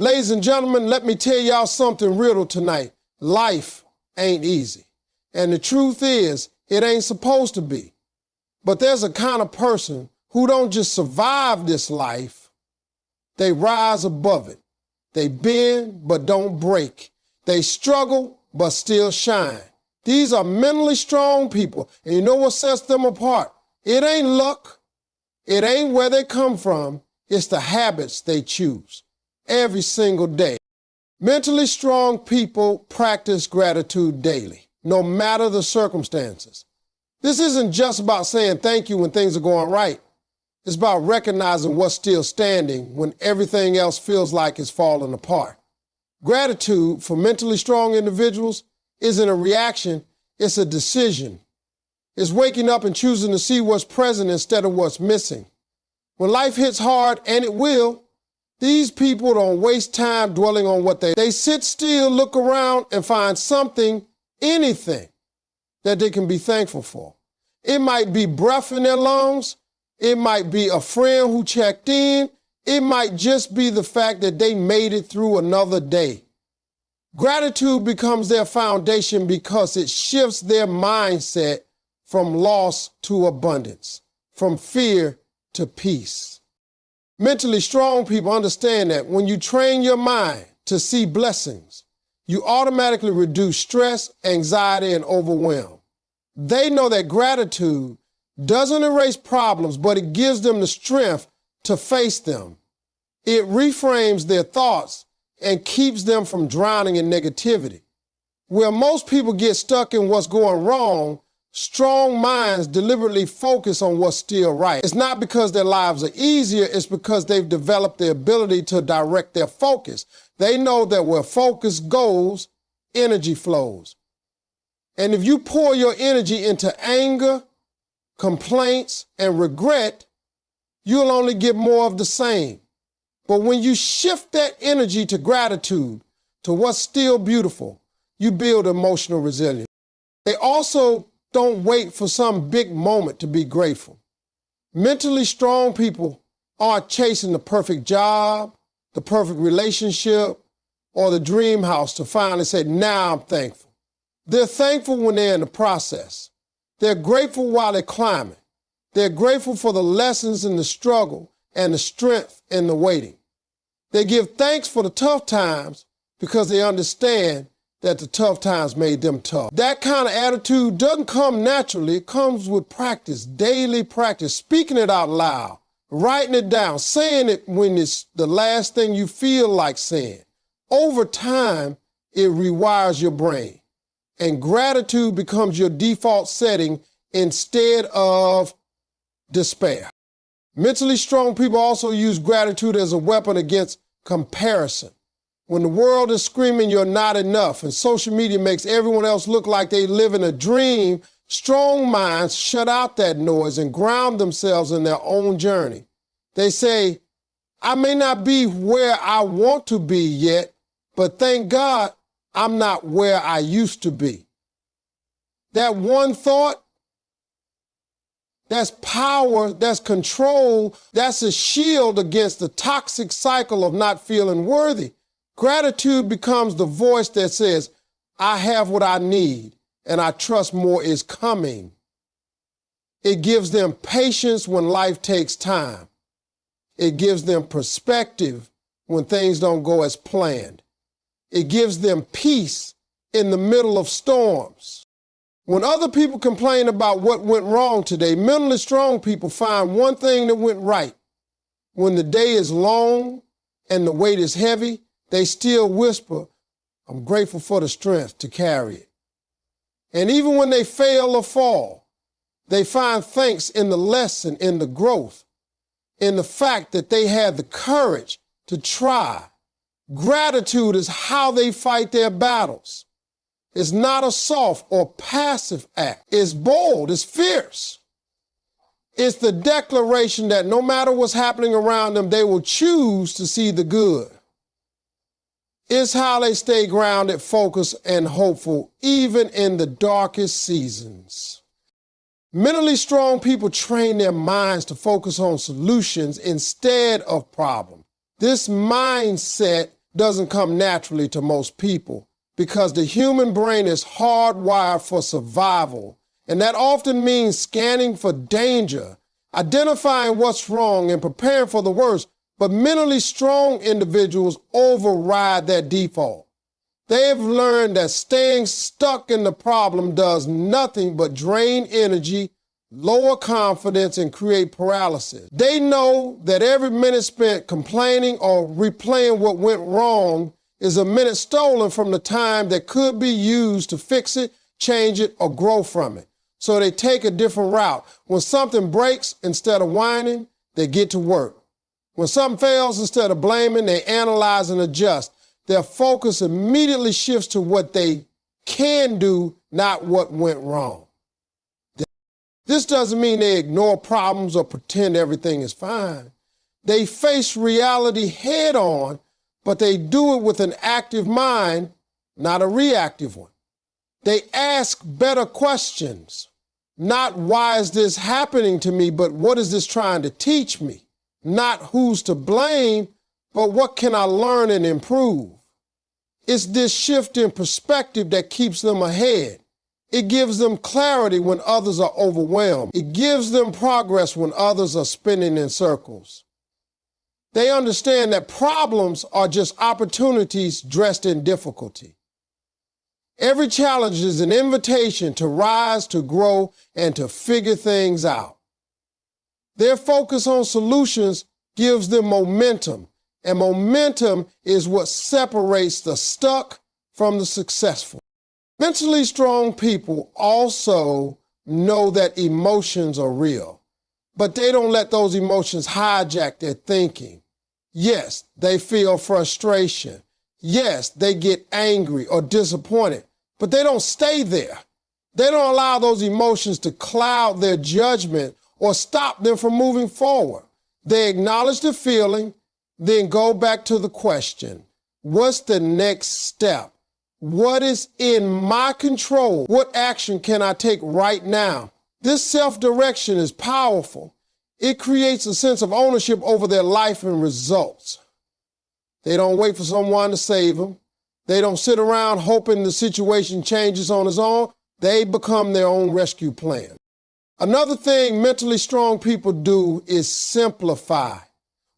Ladies and gentlemen, let me tell y'all something riddle tonight. Life ain't easy. And the truth is, it ain't supposed to be. But there's a kind of person who don't just survive this life, they rise above it. They bend but don't break. They struggle but still shine. These are mentally strong people, and you know what sets them apart? It ain't luck. It ain't where they come from. It's the habits they choose every single day. Mentally strong people practice gratitude daily, no matter the circumstances. This isn't just about saying thank you when things are going right. It's about recognizing what's still standing when everything else feels like it's falling apart. Gratitude for mentally strong individuals isn't a reaction, it's a decision. It's waking up and choosing to see what's present instead of what's missing. When life hits hard, and it will, these people don't waste time dwelling on what they sit still, look around, and find something, anything, that they can be thankful for. It might be breath in their lungs. It might be a friend who checked in. It might just be the fact that they made it through another day. Gratitude becomes their foundation because it shifts their mindset from loss to abundance, from fear to peace. Mentally strong people understand that when you train your mind to see blessings, you automatically reduce stress, anxiety, and overwhelm. They know that gratitude doesn't erase problems, but it gives them the strength to face them. It reframes their thoughts and keeps them from drowning in negativity. Where most people get stuck in what's going wrong, strong minds deliberately focus on what's still right. It's not because their lives are easier, it's because they've developed the ability to direct their focus. They know that where focus goes, energy flows. And if you pour your energy into anger, complaints, and regret, you'll only get more of the same. But when you shift that energy to gratitude, to what's still beautiful, you build emotional resilience. They also don't wait for some big moment to be grateful. Mentally strong people aren't chasing the perfect job, the perfect relationship, or the dream house to finally say, now I'm thankful. They're thankful when they're in the process. They're grateful while they're climbing. They're grateful for the lessons in the struggle and the strength in the waiting. They give thanks for the tough times because they understand that the tough times made them tough. That kind of attitude doesn't come naturally. It comes with practice, daily practice, speaking it out loud, writing it down, saying it when it's the last thing you feel like saying. Over time, it rewires your brain, and gratitude becomes your default setting instead of despair. Mentally strong people also use gratitude as a weapon against comparison. When the world is screaming you're not enough and social media makes everyone else look like they live in a dream, strong minds shut out that noise and ground themselves in their own journey. They say, I may not be where I want to be yet, but thank God I'm not where I used to be. That one thought, that's power, that's control, that's a shield against the toxic cycle of not feeling worthy. Gratitude becomes the voice that says, I have what I need, and I trust more is coming. It gives them patience when life takes time. It gives them perspective when things don't go as planned. It gives them peace in the middle of storms. When other people complain about what went wrong today, mentally strong people find one thing that went right. When the day is long and the weight is heavy, they still whisper, I'm grateful for the strength to carry it. And even when they fail or fall, they find thanks in the lesson, in the growth, in the fact that they had the courage to try. Gratitude is how they fight their battles. It's not a soft or passive act. It's bold, it's fierce. It's the declaration that no matter what's happening around them, they will choose to see the good. It's how they stay grounded, focused, and hopeful, even in the darkest seasons. Mentally strong people train their minds to focus on solutions instead of problems. This mindset doesn't come naturally to most people because the human brain is hardwired for survival, and that often means scanning for danger, identifying what's wrong, and preparing for the worst. But mentally strong individuals override that default. They have learned that staying stuck in the problem does nothing but drain energy, lower confidence, and create paralysis. They know that every minute spent complaining or replaying what went wrong is a minute stolen from the time that could be used to fix it, change it, or grow from it. So they take a different route. When something breaks, instead of whining, they get to work. When something fails, instead of blaming, they analyze and adjust. Their focus immediately shifts to what they can do, not what went wrong. This doesn't mean they ignore problems or pretend everything is fine. They face reality head on, but they do it with an active mind, not a reactive one. They ask better questions, not why is this happening to me, but what is this trying to teach me? Not who's to blame, but what can I learn and improve? It's this shift in perspective that keeps them ahead. It gives them clarity when others are overwhelmed. It gives them progress when others are spinning in circles. They understand that problems are just opportunities dressed in difficulty. Every challenge is an invitation to rise, to grow, and to figure things out. Their focus on solutions gives them momentum, and momentum is what separates the stuck from the successful. Mentally strong people also know that emotions are real, but they don't let those emotions hijack their thinking. Yes, they feel frustration. Yes, they get angry or disappointed, but they don't stay there. They don't allow those emotions to cloud their judgment or stop them from moving forward. They acknowledge the feeling, then go back to the question, what's the next step? What is in my control? What action can I take right now? This self-direction is powerful. It creates a sense of ownership over their life and results. They don't wait for someone to save them. They don't sit around hoping the situation changes on its own. They become their own rescue plan. Another thing mentally strong people do is simplify.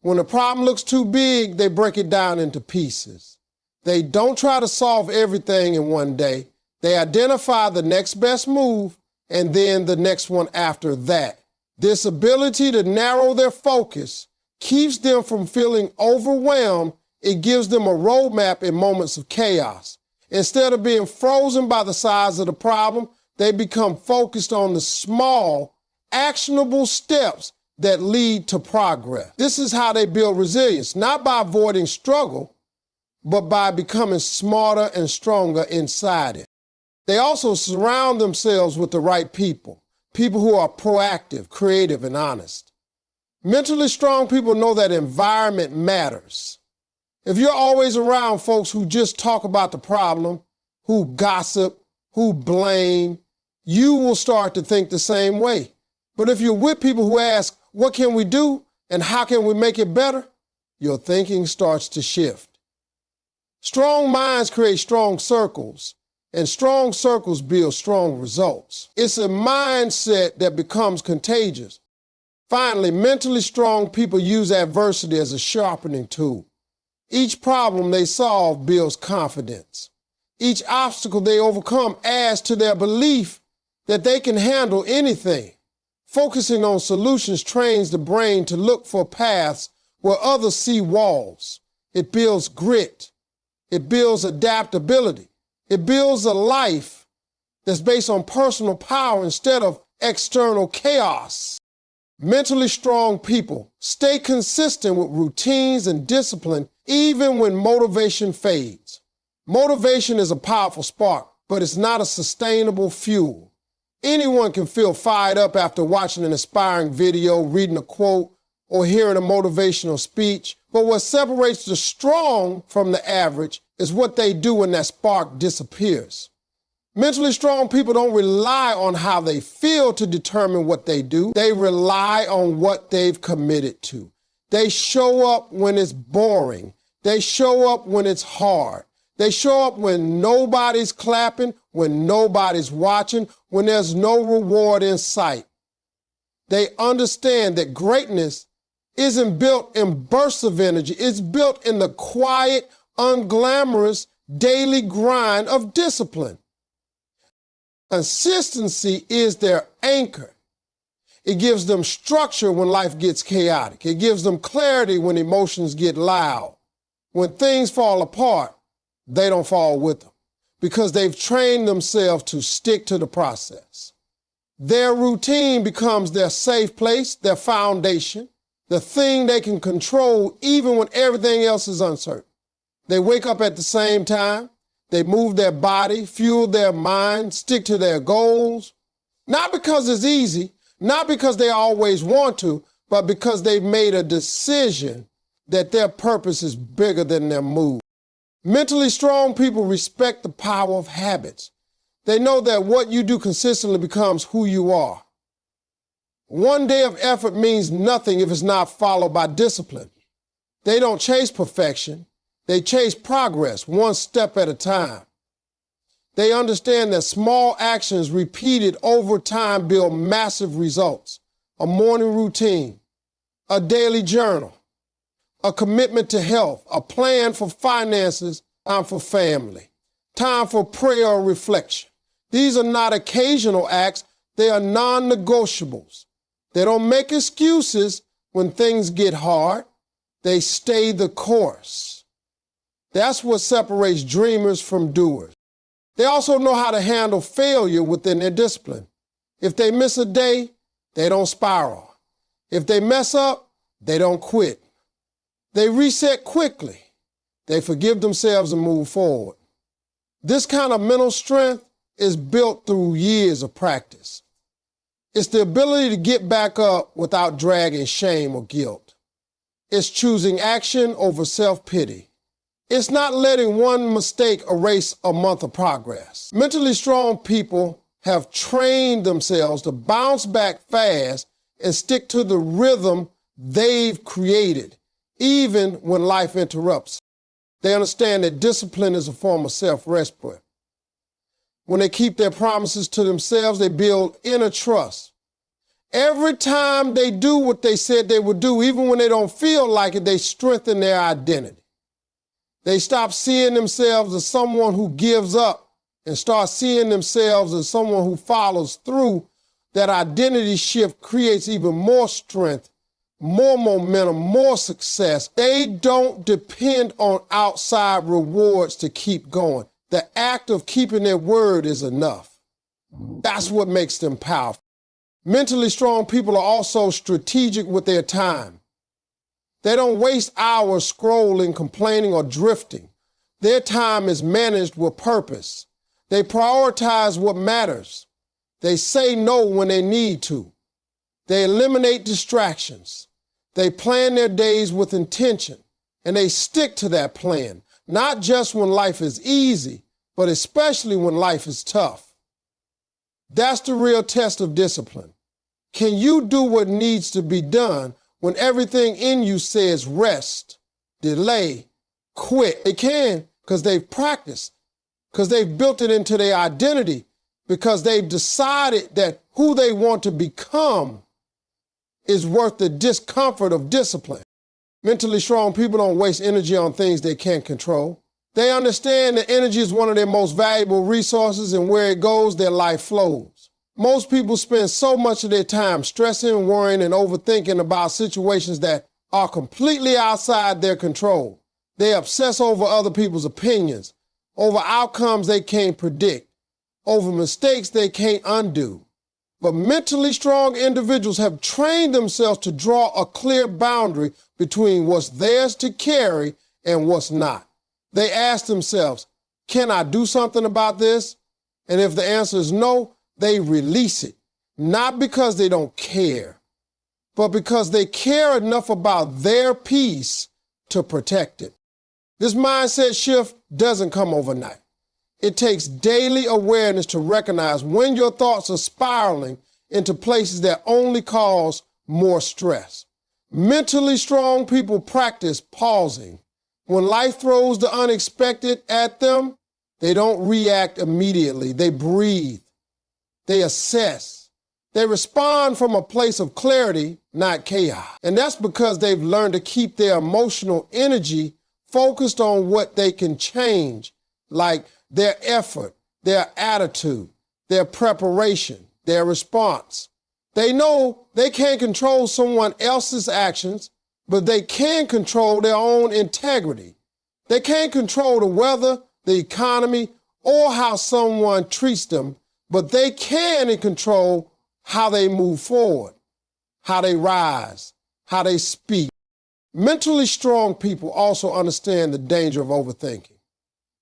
When a problem looks too big, they break it down into pieces. They don't try to solve everything in one day. They identify the next best move and then the next one after that. This ability to narrow their focus keeps them from feeling overwhelmed. It gives them a roadmap in moments of chaos. Instead of being frozen by the size of the problem, they become focused on the small, actionable steps that lead to progress. This is how they build resilience, not by avoiding struggle, but by becoming smarter and stronger inside it. They also surround themselves with the right people who are proactive, creative, and honest. Mentally strong people know that environment matters. If you're always around folks who just talk about the problem, who gossip, who blame, you will start to think the same way. But if you're with people who ask, what can we do and how can we make it better? Your thinking starts to shift. Strong minds create strong circles, and strong circles build strong results. It's a mindset that becomes contagious. Finally, mentally strong people use adversity as a sharpening tool. Each problem they solve builds confidence. Each obstacle they overcome adds to their belief that they can handle anything. Focusing on solutions trains the brain to look for paths where others see walls. It builds grit. It builds adaptability. It builds a life that's based on personal power instead of external chaos. Mentally strong people stay consistent with routines and discipline even when motivation fades. Motivation is a powerful spark, but it's not a sustainable fuel. Anyone can feel fired up after watching an inspiring video, reading a quote, or hearing a motivational speech. But what separates the strong from the average is what they do when that spark disappears. Mentally strong people don't rely on how they feel to determine what they do. They rely on what they've committed to. They show up when it's boring. They show up when it's hard. They show up when nobody's clapping, when nobody's watching, when there's no reward in sight. They understand that greatness isn't built in bursts of energy. It's built in the quiet, unglamorous, daily grind of discipline. Consistency is their anchor. It gives them structure when life gets chaotic. It gives them clarity when emotions get loud. When things fall apart, they don't fall with them because they've trained themselves to stick to the process. Their routine becomes their safe place, their foundation, the thing they can control even when everything else is uncertain. They wake up at the same time. They move their body, fuel their mind, stick to their goals. Not because it's easy, not because they always want to, but because they've made a decision that their purpose is bigger than their mood. Mentally strong people respect the power of habits. They know that what you do consistently becomes who you are. One day of effort means nothing if it's not followed by discipline. They don't chase perfection. They chase progress, one step at a time. They understand that small actions repeated over time build massive results. A morning routine, a daily journal, a commitment to health, a plan for finances, time for family, time for prayer or reflection. These are not occasional acts, they are non-negotiables. They don't make excuses when things get hard. They stay the course. That's what separates dreamers from doers. They also know how to handle failure within their discipline. If they miss a day, they don't spiral. If they mess up, they don't quit. They reset quickly. They forgive themselves and move forward. This kind of mental strength is built through years of practice. It's the ability to get back up without dragging shame or guilt. It's choosing action over self-pity. It's not letting one mistake erase a month of progress. Mentally strong people have trained themselves to bounce back fast and stick to the rhythm they've created, even when life interrupts. They understand that discipline is a form of self-respect. When they keep their promises to themselves, they build inner trust. Every time they do what they said they would do, even when they don't feel like it, they strengthen their identity. They stop seeing themselves as someone who gives up and start seeing themselves as someone who follows through. That identity shift creates even more strength, more momentum, more success. They don't depend on outside rewards to keep going. The act of keeping their word is enough. That's what makes them powerful. Mentally strong people are also strategic with their time. They don't waste hours scrolling, complaining, or drifting. Their time is managed with purpose. They prioritize what matters. They say no when they need to. They eliminate distractions. They plan their days with intention, and they stick to that plan, not just when life is easy, but especially when life is tough. That's the real test of discipline. Can you do what needs to be done when everything in you says rest, delay, quit? They can because they've practiced, because they've built it into their identity, because they've decided that who they want to become is worth the discomfort of discipline. Mentally strong people don't waste energy on things they can't control. They understand that energy is one of their most valuable resources, and where it goes, their life flows. Most people spend so much of their time stressing, worrying, and overthinking about situations that are completely outside their control. They obsess over other people's opinions, over outcomes they can't predict, over mistakes they can't undo. But mentally strong individuals have trained themselves to draw a clear boundary between what's theirs to carry and what's not. They ask themselves, can I do something about this? And if the answer is no, they release it, not because they don't care, but because they care enough about their peace to protect it. This mindset shift doesn't come overnight. It takes daily awareness to recognize when your thoughts are spiraling into places that only cause more stress. Mentally strong people practice pausing, When life throws the unexpected at them, they don't react immediately. They breathe. They assess. They respond from a place of clarity, not chaos. And that's because they've learned to keep their emotional energy focused on what they can change, like their effort, their attitude, their preparation, their response. They know they can't control someone else's actions, but they can control their own integrity. They can't control the weather, the economy, or how someone treats them, but they can control how they move forward, how they rise, how they speak. Mentally strong people also understand the danger of overthinking.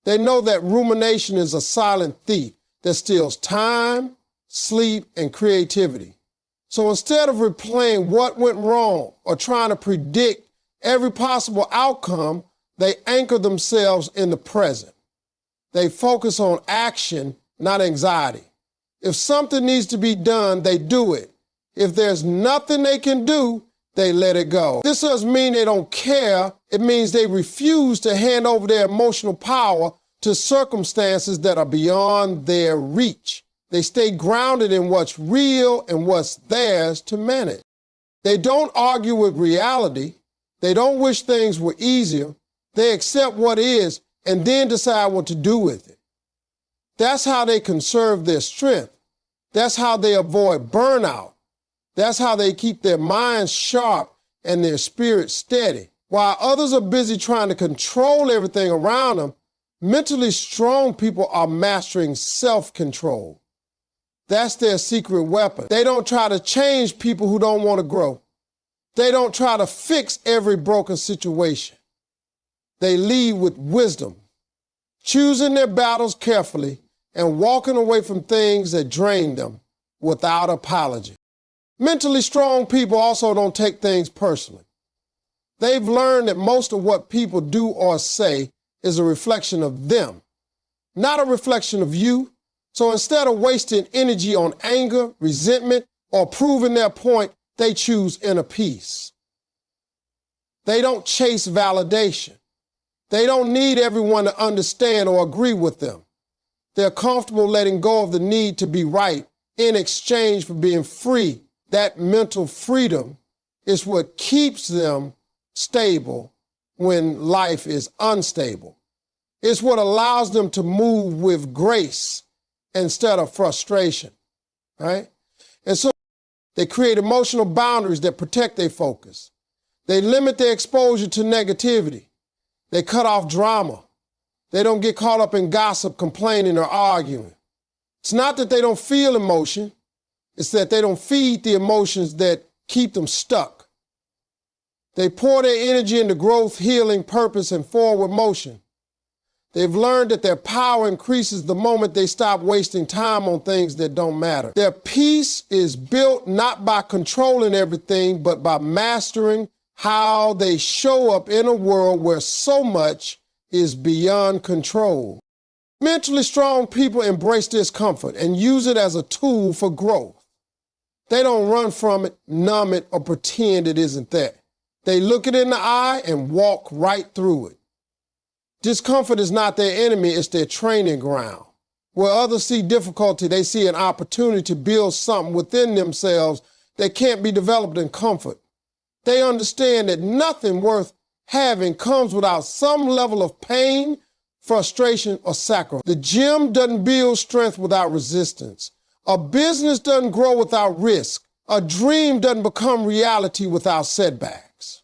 They know that rumination is a silent thief that steals time, sleep, and creativity. So instead of replaying what went wrong or trying to predict every possible outcome, they anchor themselves in the present. They focus on action, not anxiety. If something needs to be done, they do it. If there's nothing they can do, they let it go. This doesn't mean they don't care. It means they refuse to hand over their emotional power to circumstances that are beyond their reach. They stay grounded in what's real and what's theirs to manage. They don't argue with reality. They don't wish things were easier. They accept what is and then decide what to do with it. That's how they conserve their strength. That's how they avoid burnout. That's how they keep their minds sharp and their spirits steady. While others are busy trying to control everything around them, mentally strong people are mastering self-control. That's their secret weapon. They don't try to change people who don't want to grow. They don't try to fix every broken situation. They lead with wisdom, choosing their battles carefully and walking away from things that drain them without apology. Mentally strong people also don't take things personally. They've learned that most of what people do or say is a reflection of them, not a reflection of you. So instead of wasting energy on anger, resentment, or proving their point, they choose inner peace. They don't chase validation. They don't need everyone to understand or agree with them. They're comfortable letting go of the need to be right in exchange for being free. That mental freedom is what keeps them stable when life is unstable. It's what allows them to move with grace instead of frustration, right? And so they create emotional boundaries that protect their focus. They limit their exposure to negativity. They cut off drama. They don't get caught up in gossip, complaining, or arguing. It's not that they don't feel emotion. It's that they don't feed the emotions that keep them stuck. They pour their energy into growth, healing, purpose, and forward motion. They've learned that their power increases the moment they stop wasting time on things that don't matter. Their peace is built not by controlling everything, but by mastering how they show up in a world where so much is beyond control. Mentally strong people embrace discomfort and use it as a tool for growth. They don't run from it, numb it, or pretend it isn't there. They look it in the eye and walk right through it. Discomfort is not their enemy, it's their training ground. Where others see difficulty, they see an opportunity to build something within themselves that can't be developed in comfort. They understand that nothing worth having comes without some level of pain, frustration, or sacrifice. The gym doesn't build strength without resistance. A business doesn't grow without risk. A dream doesn't become reality without setbacks.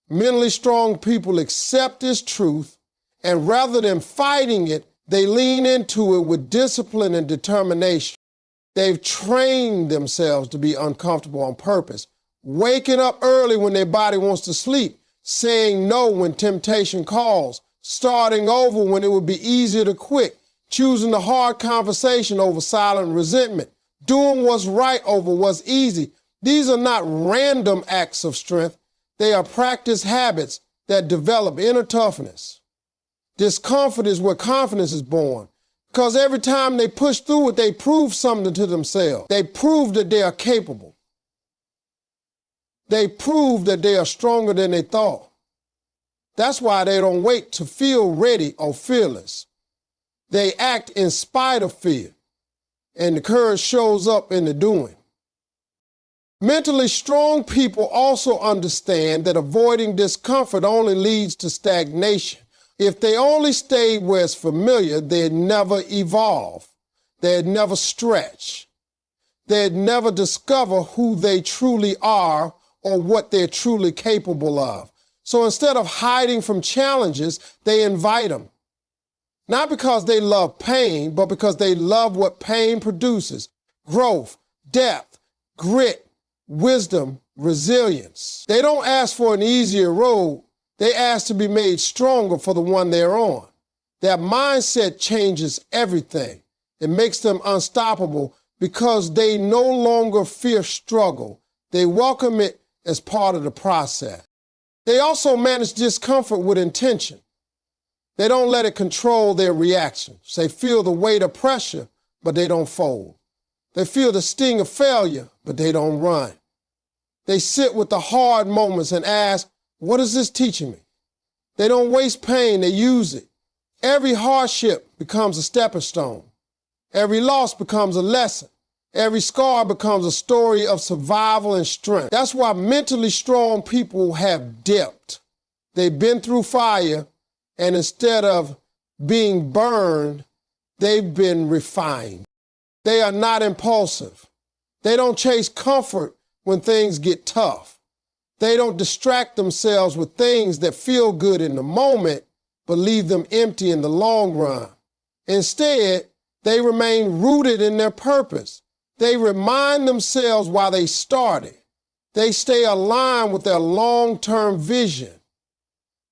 Mentally strong people accept this truth, and rather than fighting it, they lean into it with discipline and determination. They've trained themselves to be uncomfortable on purpose, waking up early when their body wants to sleep, saying no when temptation calls, starting over when it would be easier to quit, choosing the hard conversation over silent resentment, doing what's right over what's easy. These are not random acts of strength. They are practice habits that develop inner toughness. Discomfort is where confidence is born, because every time they push through it, they prove something to themselves. They prove that they are capable. They prove that they are stronger than they thought. That's why they don't wait to feel ready or fearless. They act in spite of fear, and the courage shows up in the doing. Mentally strong people also understand that avoiding discomfort only leads to stagnation. If they only stayed where it's familiar, they'd never evolve. They'd never stretch. They'd never discover who they truly are or what they're truly capable of. So instead of hiding from challenges, they invite them. Not because they love pain, but because they love what pain produces: growth, depth, grit, wisdom, resilience. They don't ask for an easier road. They ask to be made stronger for the one they're on. Their mindset changes everything. It makes them unstoppable because they no longer fear struggle. They welcome it as part of the process. They also manage discomfort with intention. They don't let it control their reactions. They feel the weight of pressure, but they don't fold. They feel the sting of failure, but they don't run. They sit with the hard moments and ask, what is this teaching me? They don't waste pain, they use it. Every hardship becomes a stepping stone. Every loss becomes a lesson. Every scar becomes a story of survival and strength. That's why mentally strong people have dipped. They've been through fire, and instead of being burned, they've been refined. They are not impulsive. They don't chase comfort when things get tough. They don't distract themselves with things that feel good in the moment, but leave them empty in the long run. Instead, they remain rooted in their purpose. They remind themselves why they started. They stay aligned with their long-term vision.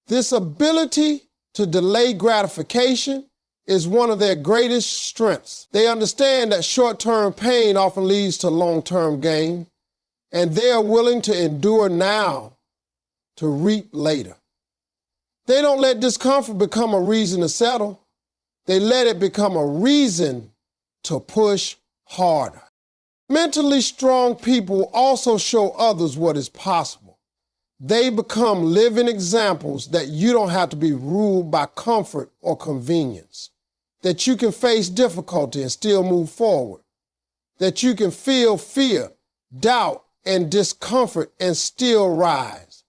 This ability to delay gratification is one of their greatest strengths. They understand that short-term pain often leads to long-term gain, and they are willing to endure now to reap later. They don't let discomfort become a reason to settle. They let it become a reason to push harder. Mentally strong people also show others what is possible. They become living examples that you don't have to be ruled by comfort or convenience, that you can face difficulty and still move forward, that you can feel fear, doubt, and discomfort and still rise.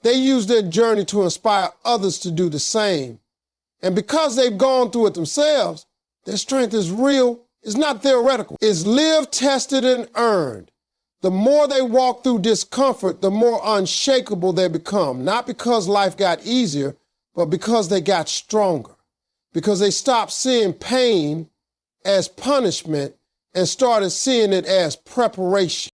They use their journey to inspire others to do the same. And because they've gone through it themselves, their strength is real. It's not theoretical. It's lived, tested, and earned. The more they walk through discomfort, the more unshakable they become. Not because life got easier, but because they got stronger. Because they stopped seeing pain as punishment and started seeing it as preparation.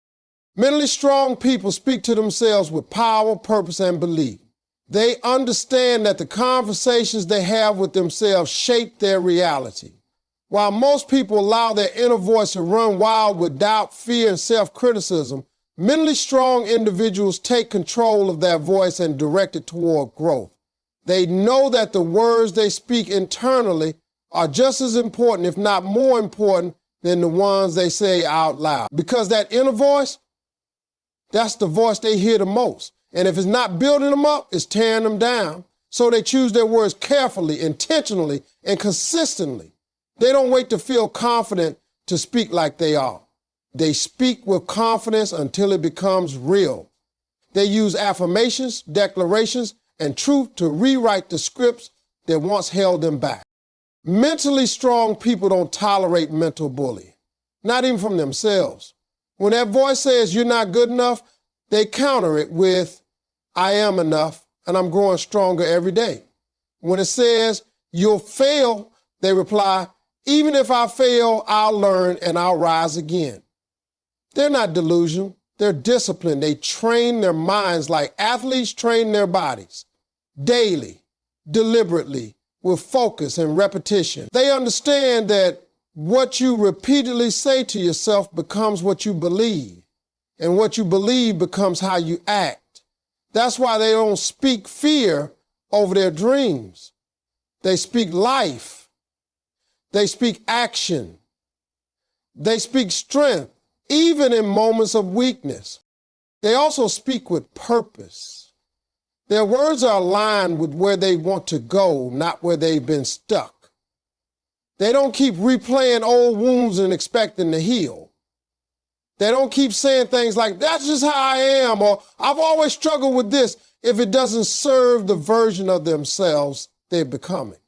Mentally strong people speak to themselves with power, purpose, and belief. They understand that the conversations they have with themselves shape their reality. While most people allow their inner voice to run wild with doubt, fear, and self-criticism, mentally strong individuals take control of their voice and direct it toward growth. They know that the words they speak internally are just as important, if not more important, than the ones they say out loud. Because that inner voice, that's the voice they hear the most. And if it's not building them up, it's tearing them down. So they choose their words carefully, intentionally, and consistently. They don't wait to feel confident to speak like they are. They speak with confidence until it becomes real. They use affirmations, declarations, and truth to rewrite the scripts that once held them back. Mentally strong people don't tolerate mental bullying, not even from themselves. When that voice says you're not good enough, they counter it with, I am enough, and I'm growing stronger every day. When it says you'll fail, they reply, even if I fail, I'll learn and I'll rise again. They're not delusional. They're disciplined. They train their minds like athletes train their bodies, daily, deliberately, with focus and repetition. They understand that what you repeatedly say to yourself becomes what you believe, and what you believe becomes how you act. That's why they don't speak fear over their dreams. They speak life. They speak action. They speak strength, even in moments of weakness. They also speak with purpose. Their words are aligned with where they want to go, not where they've been stuck. They don't keep replaying old wounds and expecting to heal. They don't keep saying things like, that's just how I am, or I've always struggled with this, if it doesn't serve the version of themselves they're becoming.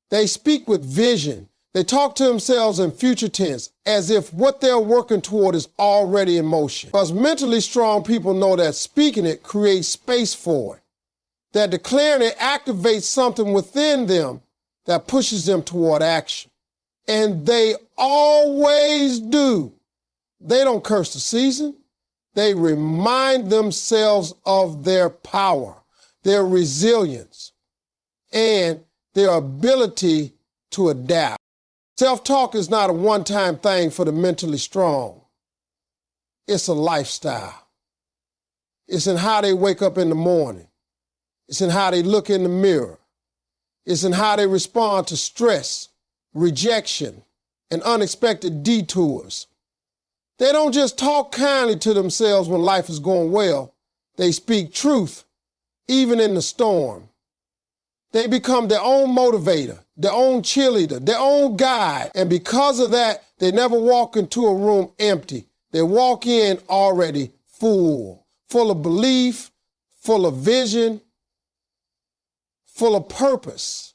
They speak with vision. They talk to themselves in future tense as if what they're working toward is already in motion. Because mentally strong people know that speaking it creates space for it, that declaring it activates something within them that pushes them toward action. And they always do. They don't curse the season. They remind themselves of their power, their resilience, and their ability to adapt. Self-talk is not a one-time thing for the mentally strong. It's a lifestyle. It's in how they wake up in the morning. It's in how they look in the mirror. It's in how they respond to stress, rejection, and unexpected detours. They don't just talk kindly to themselves when life is going well. They speak truth, even in the storm. They become their own motivator, their own cheerleader, their own guide. And because of that, they never walk into a room empty. They walk in already full of belief, full of vision, full of purpose.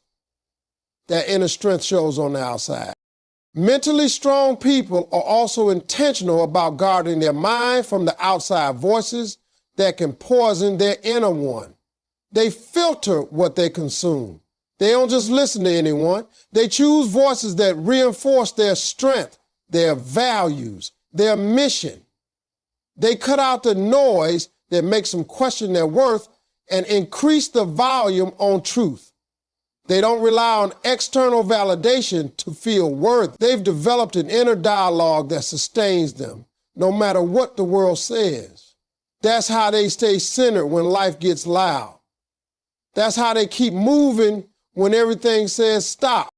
That inner strength shows on the outside. Mentally strong people are also intentional about guarding their mind from the outside voices that can poison their inner one. They filter what they consume. They don't just listen to anyone. They choose voices that reinforce their strength, their values, their mission. They cut out the noise that makes them question their worth and increase the volume on truth. They don't rely on external validation to feel worth. They've developed an inner dialogue that sustains them, no matter what the world says. That's how they stay centered when life gets loud. That's how they keep moving when everything says stop.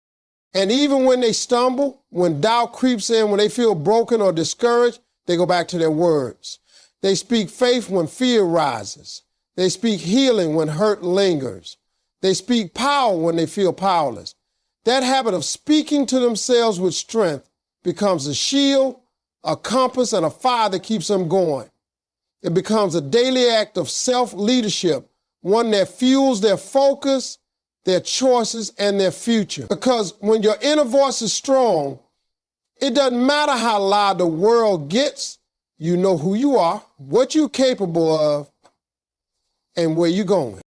And even when they stumble, when doubt creeps in, when they feel broken or discouraged, they go back to their words. They speak faith when fear rises. They speak healing when hurt lingers. They speak power when they feel powerless. That habit of speaking to themselves with strength becomes a shield, a compass, and a fire that keeps them going. It becomes a daily act of self-leadership, one that fuels their focus, their choices, and their future. Because when your inner voice is strong, it doesn't matter how loud the world gets, you know who you are, what you're capable of, and where you're going.